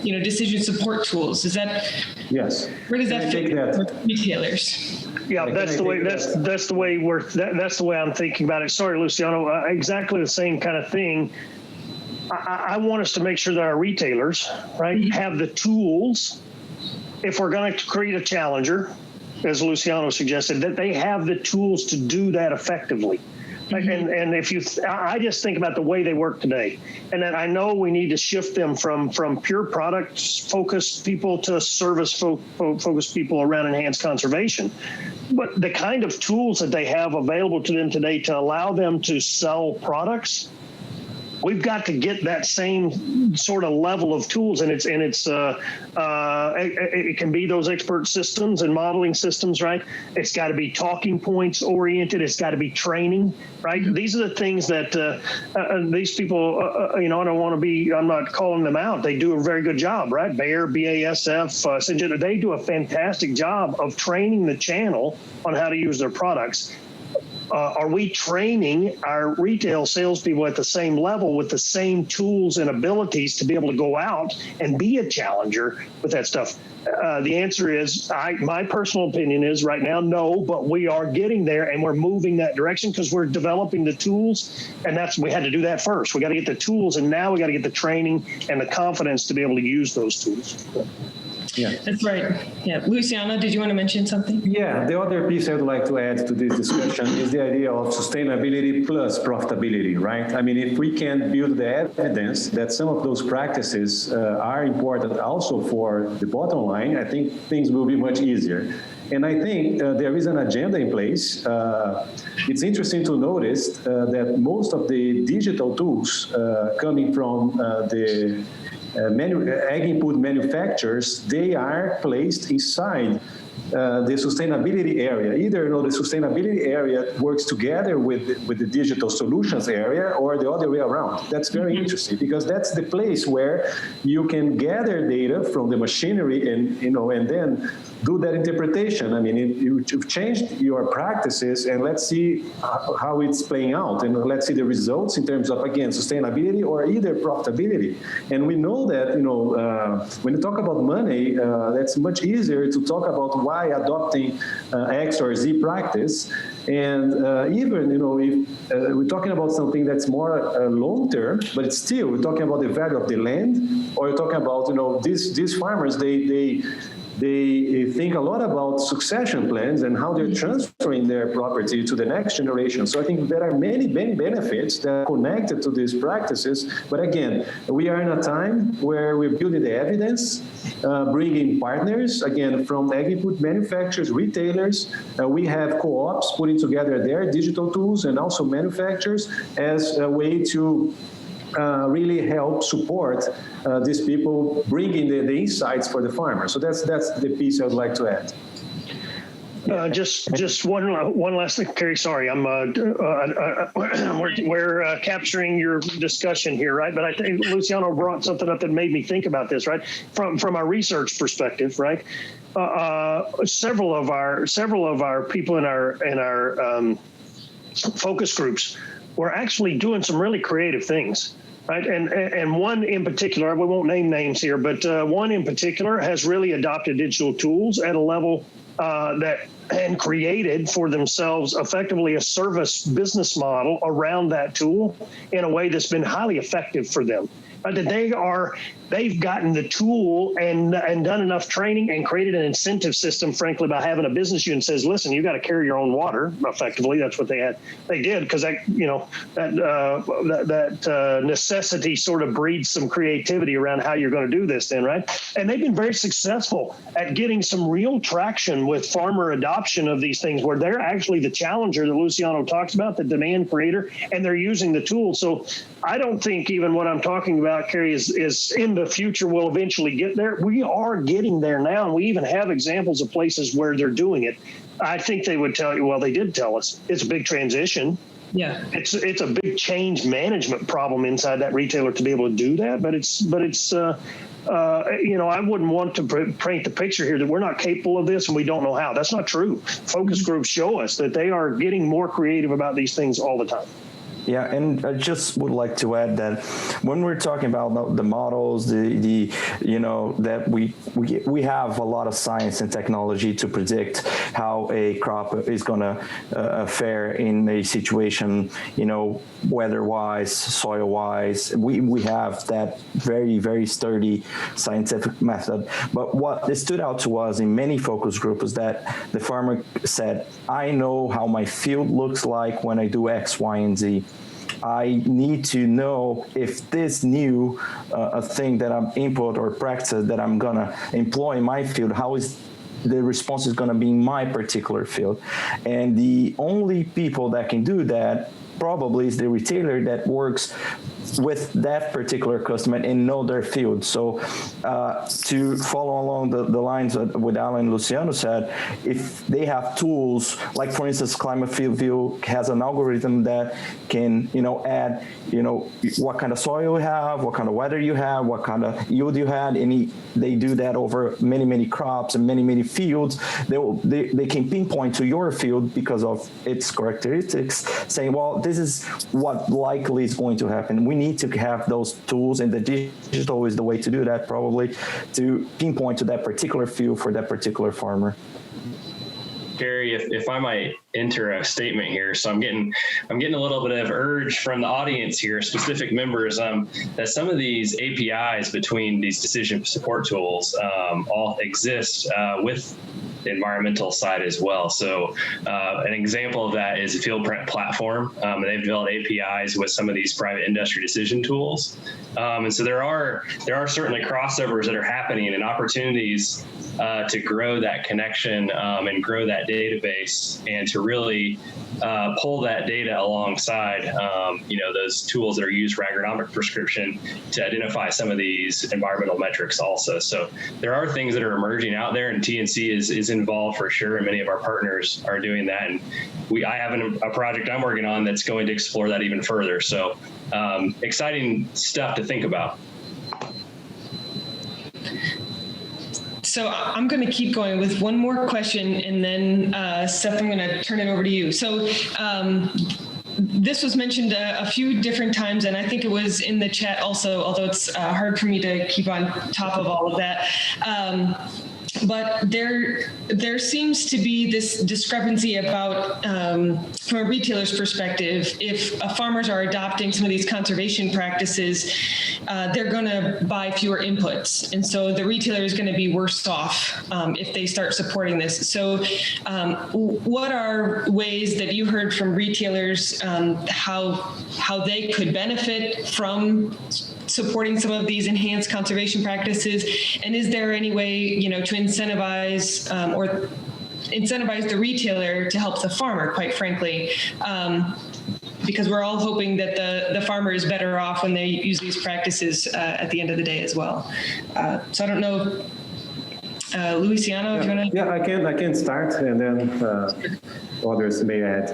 decision support tools. Is that? Yes. Where does that fit with retailers? Yeah, that's the way I'm thinking about it. Sorry, Luciano, exactly the same kind of thing. I want us to make sure that our retailers, right, have the tools, if we're going to create a challenger, as Luciano suggested, that they have the tools to do that effectively. Mm-hmm. And if I just think about the way they work today, and then I know we need to shift them from pure product focused people to service focused people around enhanced conservation. But the kind of tools that they have available to them today to allow them to sell products, we've got to get that same sort of level of tools, and it can be those expert systems and modeling systems, right? It's got to be talking points oriented. It's got to be training, right? These are the things that these people, I don't want to be. I'm not calling them out. They do a very good job, right? Bayer, BASF, Syngenta, they do a fantastic job of training the channel on how to use their products. Are we training our retail salespeople at the same level with the same tools and abilities to be able to go out and be a challenger with that stuff? The answer is, my personal opinion is right now, no, but we are getting there and we're moving that direction because we're developing the tools, and we had to do that first. We got to get the tools, and now we got to get the training and the confidence to be able to use those tools. Yeah, that's right. Yeah, Luciano, did you want to mention something? Yeah, the other piece I would like to add to this discussion is the idea of sustainability plus profitability, right? I mean, if we can build the evidence that some of those practices are important also for the bottom line, I think things will be much easier. And I think there is an agenda in place. It's interesting to notice that most of the digital tools coming from the ag input manufacturers, they are placed inside the sustainability area. Either the sustainability area works together with the digital solutions area, or the other way around. That's very interesting, because that's the place where you can gather data from the machinery and and then do that interpretation. I mean, you've changed your practices, and let's see how it's playing out, and let's see the results in terms of, again, sustainability or either profitability. And we know that when you talk about money, that's much easier to talk about why adopting X or Z practice. And even if we're talking about something that's more long term, but it's still, we're talking about the value of the land, or we're talking about these farmers, they think a lot about succession plans and how they're transferring their property to the next generation. So I think there are many benefits that are connected to these practices. But again, we are in a time where we're building the evidence, bringing partners, again, from ag input manufacturers, retailers. We have co-ops putting together their digital tools, and also manufacturers, as a way to really help support these people, bringing the insights for the farmer. So that's the piece I would like to add. Just one last thing, Kerry. Sorry, we're capturing your discussion here, right? But I think Luciano brought something up that made me think about this, right? From our research perspective, right? Several of our people in our focus groups were actually doing some really creative things. Right. And one in particular, we won't name names here, but one in particular has really adopted digital tools at a level and created for themselves effectively a service business model around that tool in a way that's been highly effective for them. That they've gotten the tool and done enough training and created an incentive system, frankly, by having a business unit says, listen, you got to carry your own water. Effectively, that's what they did, because that necessity sort of breeds some creativity around how you're going to do this then, right? And they've been very successful at getting some real traction with farmer adoption of these things, where they're actually the challenger that Luciano talks about, the demand creator, and they're using the tool. So I don't think even what I'm talking about, Kerry, is in the future we'll eventually get there. We are getting there now, and we even have examples of places where they're doing it. I think they would tell you, well, they did tell us it's a big transition. Yeah, it's a big change management problem inside that retailer to be able to do that. But I wouldn't want to paint the picture here that we're not capable of this and we don't know how. That's not true. Focus groups show us that they are getting more creative about these things all the time. Yeah, and I just would like to add that when we're talking about the models, that we have a lot of science and technology to predict how a crop is going to fare in a situation, weather-wise, soil-wise. We have that very, very sturdy scientific method. But what stood out to us in many focus groups is that the farmer said, I know how my field looks like when I do X, Y, and Z. I need to know if this new thing that I'm input or practice that I'm going to employ in my field, how is the response is going to be in my particular field. And the only people that can do that probably is the retailer that works with that particular customer and know their field. So to follow along the lines with Alan and Luciano said, if they have tools, like for instance, Climate Field View has an algorithm that can, add, what kind of soil you have, what kind of weather you have, what kind of yield you had, and they do that over many, many crops and many, many fields. They can pinpoint to your field because of its characteristics, saying, well, this is what likely is going to happen. We need to have those tools, and the digital is the way to do that, probably, to pinpoint to that particular field for that particular farmer. Gary, if I might enter a statement here, so I'm getting a little bit of urge from the audience here, specific members, that some of these APIs between these decision support tools all exist with the environmental side as well. So an example of that is a FieldPrint platform. They've developed APIs with some of these private industry decision tools. And so there are certainly crossovers that are happening and opportunities to grow that connection and grow that database and to really pull that data alongside, those tools that are used for agronomic prescription to identify some of these environmental metrics also. So there are things that are emerging out there, and TNC is involved for sure, and many of our partners are doing that. And I have a project I'm working on that's going to explore that even further. So exciting stuff to think about. So I'm going to keep going with one more question, and then Seth, I'm going to turn it over to you. So this was mentioned a few different times, and I think it was in the chat also, although it's hard for me to keep on top of all of that. But there seems to be this discrepancy about, from a retailer's perspective, if farmers are adopting some of these conservation practices, they're going to buy fewer inputs. And so the retailer is going to be worse off if they start supporting this. So what are ways that you heard from retailers how they could benefit from supporting some of these enhanced conservation practices? And is there any way, to incentivize the retailer to help the farmer, quite frankly? Because we're all hoping that the farmer is better off when they use these practices at the end of the day as well. So I don't know, Luciano, if you want to? Yeah, I can start, and then others may add.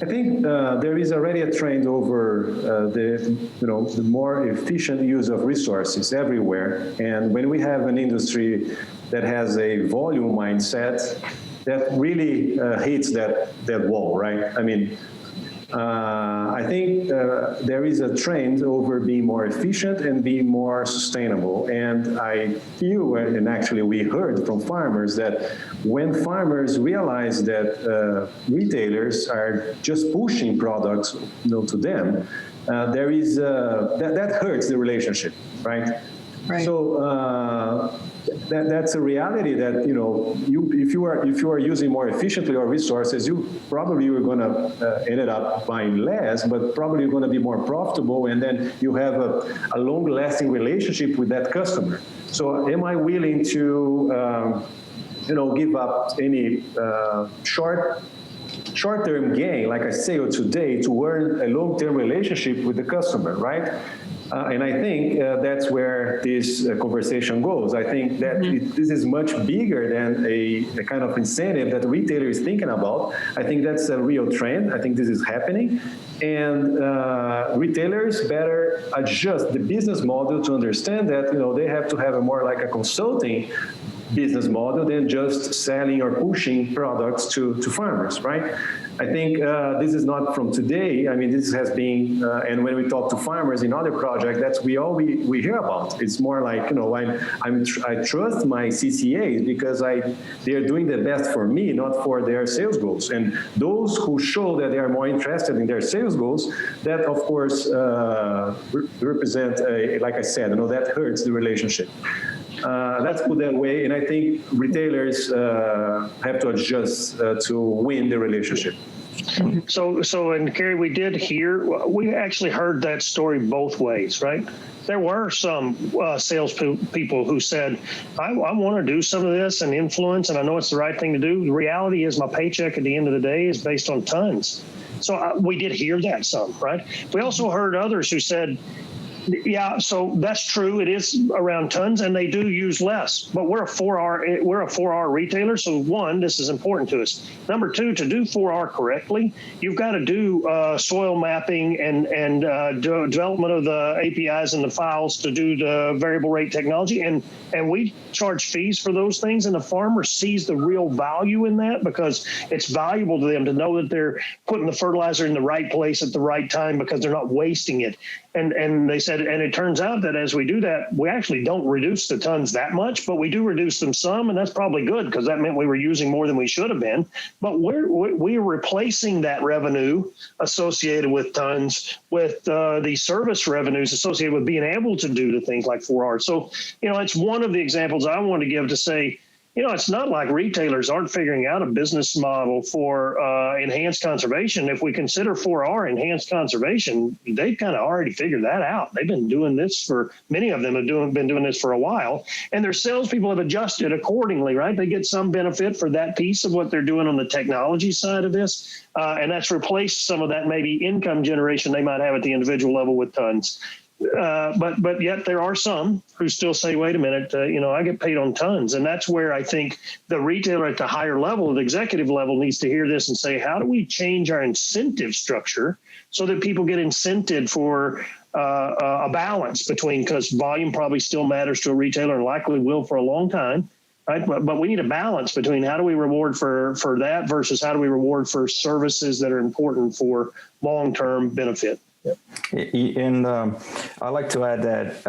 I think there is already a trend over the more efficient use of resources everywhere. And when we have an industry that has a volume mindset, that really hits that wall, right? I mean, I think there is a trend over being more efficient and being more sustainable. And I feel, and actually we heard from farmers, that when farmers realize that retailers are just pushing products to them, there is that hurts the relationship, right? Right. So that's a reality that if you are using more efficiently your resources, you probably are going to end up buying less, but probably you're going to be more profitable, and then you have a long-lasting relationship with that customer. So, am I willing to give up any short-term gain, like I say today, to earn a long-term relationship with the customer, right? And I think that's where this conversation goes. I think that this is much bigger than a kind of incentive that the retailer is thinking about. I think that's a real trend. I think this is happening. And retailers better adjust the business model to understand that they have to have a more like a consulting business model than just selling or pushing products to farmers, right? I think this is not from today. I mean, this has been, and when we talk to farmers in other projects, that's all we hear about. It's more like, I trust my CCAs because they're doing the best for me, not for their sales goals. And those who show that they are more interested in their sales goals, that of course represent, like I said, that hurts the relationship. Let's put that way, and I think retailers have to adjust to win the relationship. So, and Kerry, we actually heard that story both ways, right? There were some sales people who said, I want to do some of this and influence, and I know it's the right thing to do. The reality is my paycheck at the end of the day is based on tons. So we did hear that some, right? We also heard others who said, yeah, so that's true. It is around tons, and they do use less. But we're a 4R retailer. So one, this is important to us. Number two, to do 4R correctly, you've got to do soil mapping and development of the APIs and the files to do the variable rate technology, and we charge fees for those things. And the farmer sees the real value in that because it's valuable to them to know that they're putting the fertilizer in the right place at the right time because they're not wasting it. And they said, and it turns out that as we do that, we actually don't reduce the tons that much, but we do reduce them some, and that's probably good because that meant we were using more than we should have been. But we're replacing that revenue associated with tons with the service revenues associated with being able to do the things like 4R. So, it's one of the examples I want to give to say, it's not like retailers aren't figuring out a business model for enhanced conservation. If we consider 4R enhanced conservation, they've kind of already figured that out. They've been doing this many of them have been doing this for a while, and their salespeople have adjusted accordingly, right? They get some benefit for that piece of what they're doing on the technology side of this, and that's replaced some of that maybe income generation they might have at the individual level with tons. But yet there are some who still say, wait a minute, I get paid on tons. And that's where I think the retailer at the higher level, the executive level, needs to hear this and say, how do we change our incentive structure so that people get incented for a balance between, because volume probably still matters to a retailer and likely will for a long time. Right. But we need a balance between how do we reward for that versus how do we reward for services that are important for long-term benefit. Yep. And I like to add that,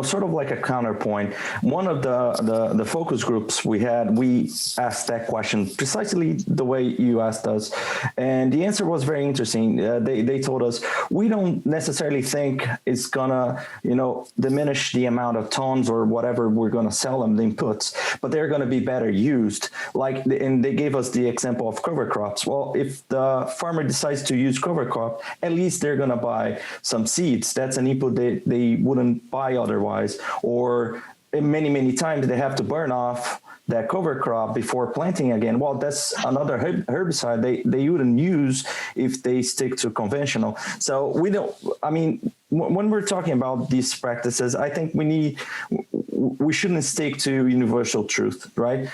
sort of like a counterpoint, one of the focus groups we asked that question precisely the way you asked us. And the answer was very interesting. They told us, we don't necessarily think it's going to, diminish the amount of tons or whatever we're going to sell them, the inputs, but they're going to be better used. And they gave us the example of cover crops. Well, if the farmer decides to use cover crop, at least they're going to buy some seeds. That's an input they wouldn't buy otherwise. Or many times they have to burn off that cover crop before planting again. Well, that's another herbicide they wouldn't use if they stick to conventional. So when we're talking about these practices, I think we shouldn't stick to universal truth, right?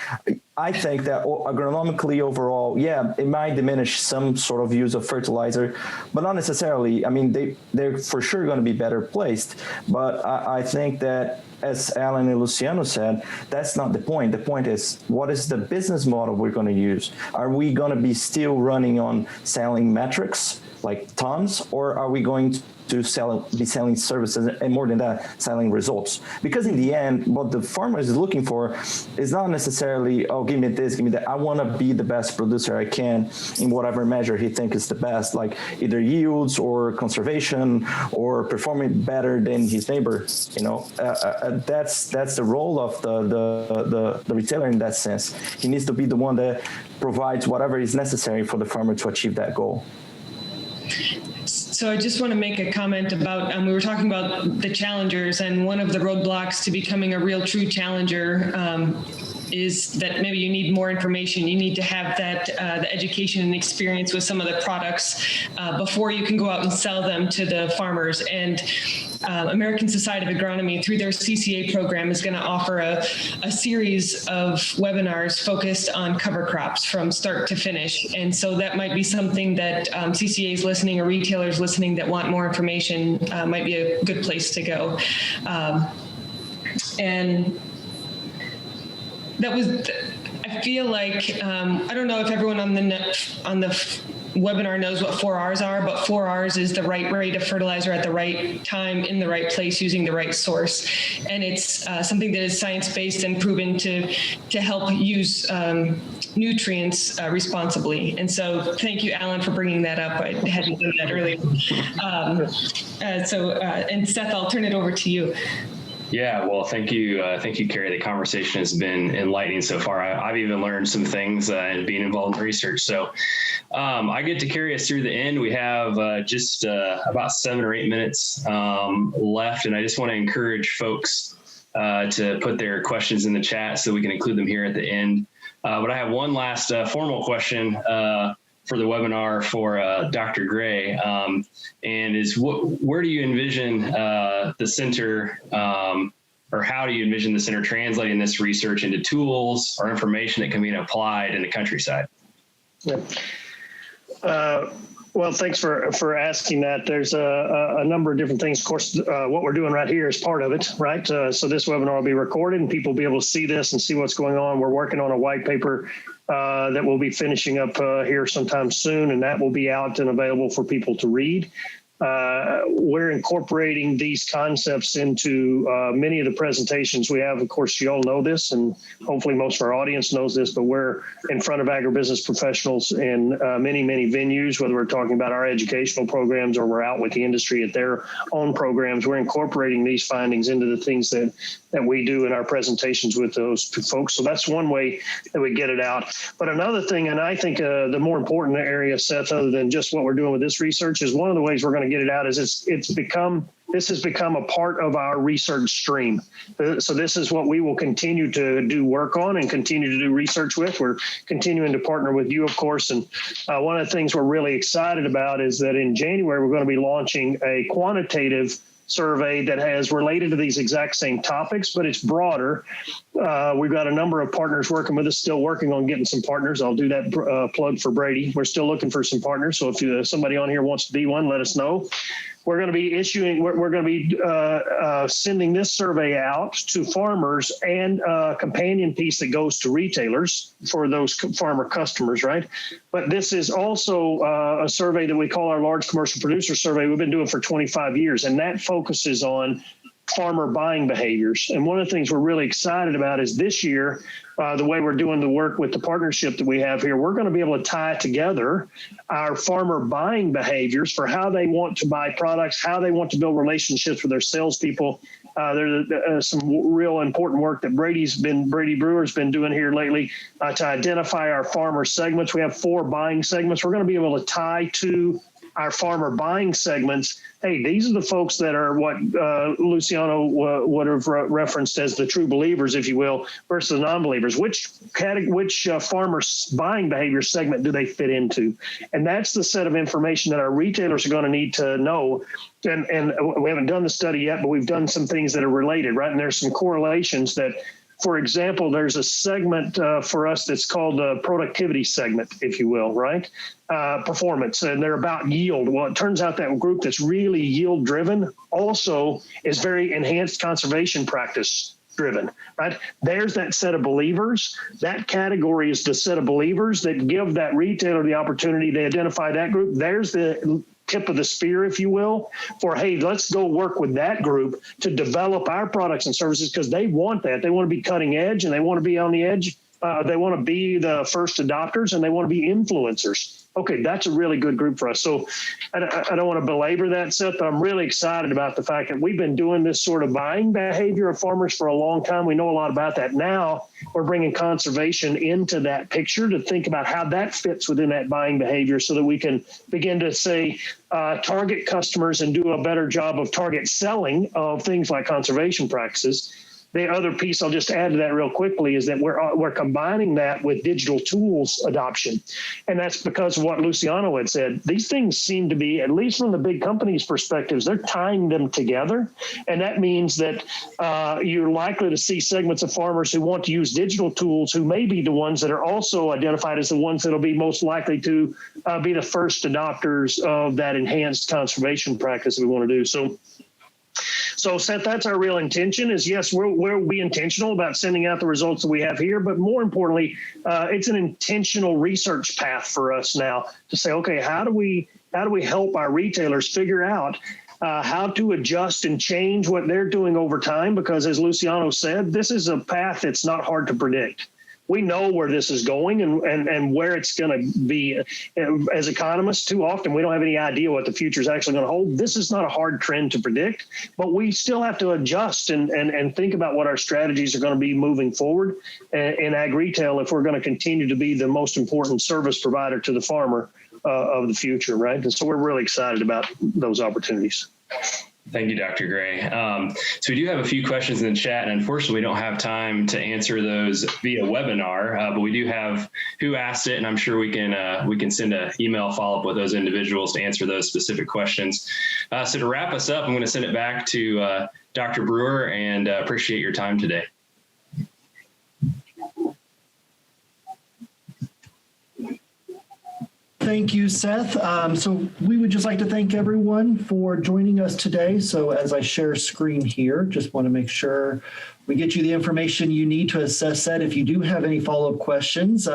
I think that agronomically overall, it might diminish some sort of use of fertilizer, but not necessarily. I mean, they're for sure going to be better placed. But I think that, as Alan and Luciano said, that's not the point. The point is, what is the business model we're going to use? Are we going to be still running on selling metrics like tons, or are we going to be selling services, and more than that, selling results? Because in the end, what the farmer is looking for is not necessarily, oh, give me this, give me that. I want to be the best producer I can in whatever measure he thinks is the best, like either yields or conservation or performing better than his neighbor. That's the role of the retailer in that sense. He needs to be the one that provides whatever is necessary for the farmer to achieve that goal. So I just want to make a comment about, we were talking about the challengers, and one of the roadblocks to becoming a real true challenger is that maybe you need more information. You need to have that the education and experience with some of the products before you can go out and sell them to the farmers. And American Society of Agronomy, through their CCA program, is going to offer a series of webinars focused on cover crops from start to finish. And so that might be something that CCAs listening or retailers listening that want more information might be a good place to go. And that was, I feel like, I don't know if everyone on the webinar knows what 4Rs are, but 4Rs is the right rate of fertilizer at the right time in the right place using the right source. And it's something that is science-based and proven to help use nutrients responsibly. And so thank you, Alan, for bringing that up. I hadn't done that earlier. And Seth, I'll turn it over to you. Yeah, well, thank you, Carrie. The conversation has been enlightening so far. I've even learned some things being involved in research. So I get to carry us through the end. We have just about 7 or 8 minutes left, and I just want to encourage folks to put their questions in the chat so we can include them here at the end. But I have one last formal question for the webinar for Dr. Gray, and is where do you envision the center, or how do you envision the center translating this research into tools or information that can be applied in the countryside? Yeah. Well, thanks for asking that. There's a number of different things. Of course, what we're doing right here is part of it, right? So this webinar will be recorded and people will be able to see this and see what's going on. We're working on a white paper that we'll be finishing up here sometime soon, and that will be out and available for people to read. we're incorporating these concepts into many of the presentations we have. Of course, you all know this, and hopefully most of our audience knows this, but we're in front of agribusiness professionals in many, many venues, whether we're talking about our educational programs or we're out with the industry at their own programs. We're incorporating these findings into the things that we do in our presentations with those folks. So that's one way that we get it out. But another thing, and I think the more important area, Seth, other than just what we're doing with this research, is one of the ways we're going to get it out is this has become a part of our research stream. So this is what we will continue to do work on and continue to do research with. We're continuing to partner with you, of course. And one of the things we're really excited about is that in January, we're going to be launching a quantitative survey that has related to these exact same topics, but it's broader. We've got a number of partners working with us, still working on getting some partners. I'll do that plug for Brady. We're still looking for some partners. So if somebody on here wants to be one, let us know. We're going to be we're going to be sending this survey out to farmers and a companion piece that goes to retailers for those farmer customers, right? But this is also a survey that we call our large commercial producer survey. We've been doing for 25 years, and that focuses on farmer buying behaviors. And one of the things we're really excited about is this year, the way we're doing the work with the partnership that we have here, we're going to be able to tie together our farmer buying behaviors for how they want to buy products, how they want to build relationships with their salespeople. There's some real important work that Brady Brewer's been doing here lately to identify our farmer segments. We have 4 buying segments. We're going to be able to tie to our farmer buying segments. Hey, these are the folks that are what Luciano would have referenced as the true believers, if you will, versus the non-believers. Which farmer buying behavior segment do they fit into? And that's the set of information that our retailers are going to need to know. And we haven't done the study yet, but we've done some things that are related, right? And there's some correlations that, for example, there's a segment for us that's called the productivity segment, if you will, right? Performance, and they're about yield. Well, it turns out that group that's really yield driven also is very enhanced conservation practice driven, right? There's that set of believers. That category is the set of believers that give that retailer the opportunity to identify that group. There's the tip of the spear, if you will, for, hey, let's go work with that group to develop our products and services because they want that. They want to be cutting edge and they want to be on the edge. They want to be the first adopters and they want to be influencers. Okay, that's a really good group for us. So I don't want to belabor that, Seth, but I'm really excited about the fact that we've been doing this sort of buying behavior of farmers for a long time. We know a lot about that. Now we're bringing conservation into that picture to think about how that fits within that buying behavior so that we can begin to say, target customers and do a better job of target selling of things like conservation practices. The other piece I'll just add to that real quickly is that we're combining that with digital tools adoption. And that's because of what Luciano had said. These things seem to be, at least from the big companies' perspectives, they're tying them together. And that means that you're likely to see segments of farmers who want to use digital tools who may be the ones that are also identified as the ones that will be most likely to be the first adopters of that enhanced conservation practice that we want to do. So, Seth, that's our real intention is, yes, we'll be intentional about sending out the results that we have here. But more importantly, it's an intentional research path for us now to say, OK, how do we help our retailers figure out how to adjust and change what they're doing over time? Because as Luciano said, this is a path that's not hard to predict. We know where this is going and where it's going to be. As economists, too often we don't have any idea what the future is actually going to hold. This is not a hard trend to predict, but we still have to adjust and think about what our strategies are going to be moving forward in ag retail if we're going to continue to be the most important service provider to the farmer of the future, right? And so we're really excited about those opportunities. Thank you, Dr. Gray. So we do have a few questions in the chat, and unfortunately, we don't have time to answer those via webinar, but we do have who asked it, and I'm sure we can send an email follow-up with those individuals to answer those specific questions. So to wrap us up, I'm going to send it back to Dr. Brewer, and appreciate your time today. Thank you, Seth. So we would just like to thank everyone for joining us today. So as I share screen here, just want to make sure we get you the information you need to assess that. If you do have any follow-up questions,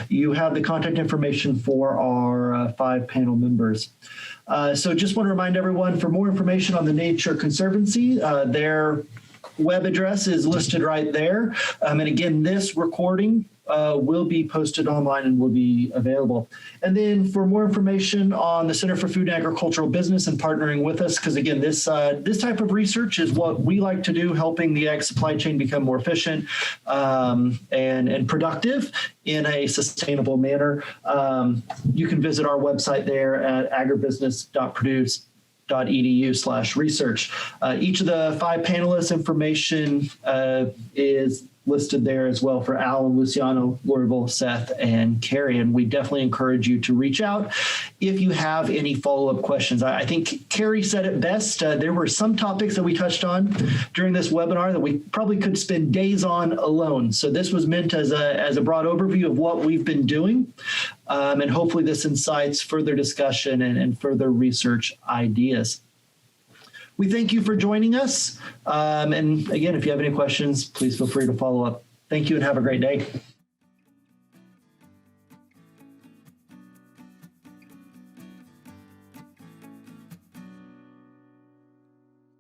you have the contact information for our 5 panel members. So just want to remind everyone, for more information on the Nature Conservancy, their web address is listed right there. And again, this recording will be posted online and will be available. And then for more information on the Center for Food and Agricultural Business and partnering with us, because again, this type of research is what we like to do, helping the ag supply chain become more efficient and productive in a sustainable manner. You can visit our website there at agribusiness.purdue.edu/research. Each of the 5 panelists' information is listed there as well for Alan, Luciano, Louisville, Seth, and Carrie. And we definitely encourage you to reach out if you have any follow-up questions. I think Carrie said it best. There were some topics that we touched on during this webinar that we probably could spend days on alone. So this was meant as a broad overview of what we've been doing. And hopefully this incites further discussion and further research ideas. We thank you for joining us. And again, if you have any questions, please feel free to follow up. Thank you and have a great day.